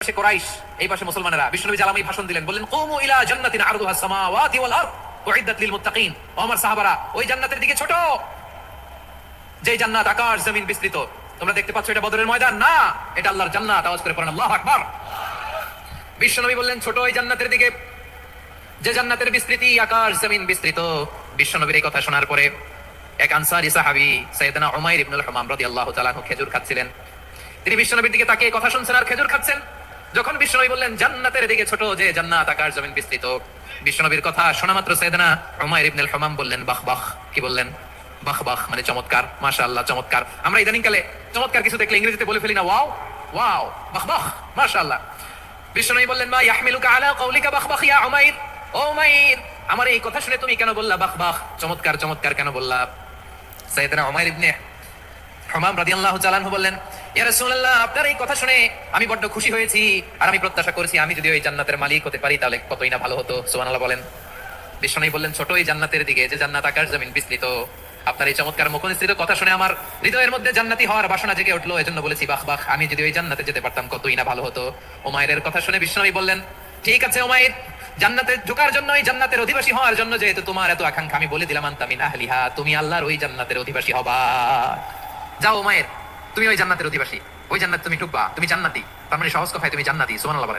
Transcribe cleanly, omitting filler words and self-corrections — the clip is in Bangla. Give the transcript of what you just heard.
পাশে কুরাইশ, এই পাশে মুসলমানেরা। বিশ্বনবী জালামি ভাষণ দিলেন, বললেন কুমু ইলা জান্নাতিন আরদুহা সামাওয়াতি ওয়াল আরদ উইদ্দাত লিল মুত্তাকিন। ও আমার সাহাবারা, ওই জান্নাতের দিকে ছোট, যে জান্নাত আকাশ জমিন বিস্তৃত। তোমরা দেখতে পাচ্ছ এটা বদরের ময়দান না, এটা আল্লাহর জান্নাত। আওয়াজ করে পড়েন আল্লাহু আকবার। বিশ্বনবী বললেন ছোট ওই জান্নাতের দিকে, যে জান্নাতের বিস্তৃতি আকাশ জমিন বিস্তৃত। বিশ্বনবীর এই কথা শোনার পরে এক আনসারী সাহাবী সাইয়েদনা উমাইর ইবনুল হুমাম রাদিয়াল্লাহু তাআলা আনহু খেজুর খাচ্ছিলেন। তিনি বিশ্বনবীর দিকে তাকিয়ে কথা শুনছেন আর খেজুর খাচ্ছেন। যখন বিশ্বনবী বললেন জান্নাতের দিকে ছোট, যে জান্নাত আকাশ জমিন বিস্তৃত, বিশ্বনবীর কথা শোনা মাত্র সাইয়েদনা উমাইর ইবনুল হুমাম বললেন বাহ বাহ। কি বললেন? বাহ বাহ, মানে চমৎকার, মাশাআল্লাহ, চমৎকার। আমরা ইদানিং কালে চমৎকার কিছু দেখলে ইংরেজিতে বলে ফেলি না, ওয়াও ওয়াও, বাহ বাহ, মাশাআল্লাহ। বিশ্বনবী বললেন মা ইয়াহমিলুকা আলা কাউলিকা বাহ বাহ ইয়া উমাইর। ও উমাইর, আমার এই কথা শুনে তুমি কেন বললা বাহ বাহ, চমৎকার চমৎকার কেন বললা? সাইয়েদনা উমাইর ইবনে হুমাম রাদিয়াল্লাহু তাআলা আনহু বললেন, ইয়া রাসূলুল্লাহ, আপনার এই কথা শুনে আমি বড্ড খুশি হয়েছি, আর আমি প্রত্যাশা করেছি আমি যদি ওই জান্নাতের মালিক হতে পারি তাহলে কতই না ভালো হতো। সুবহানাল্লাহ বলেন। বিশ্বনবী বললেন ছোট ওই জান্নাতের দিকে, যে জান্নাত আকাশ জমিন বিস্তৃত। আপনার এই চমৎকার মুখনিসৃত কথা শুনে আমার হৃদয়ের মধ্যে জান্নাতি হওয়ার বাসনা জেগে উঠলো, এজন্য বলেছি বাহ বাহ, আমি যদি ওই জান্নাতে যেতে পারতাম কতই না ভালো হতো। উমাইরের কথা শুনে বিশ্বনবী বললেন, ঠিক আছে উমাইর, জান্নাতে ঢোকার জন্য, এই জান্নাতের অধিবাসী হওয়ার জন্য যেহেতু তোমার এত আকাঙ্ক্ষা, আমি বলে দিলাম আনতা মিন আহলিহা, তুমি আল্লাহর ওই জান্নাতের অধিবাসী হবা। যাও উমাইর, তুমি ওই জান্নাতের অধিবাসী, ওই জান্নাত তুমি ঢুকবা, তুমি জান্নাতি। তার মানে সহজ কথায় তুমি জান্নাতি। সুবহানাল্লাহ বলেন।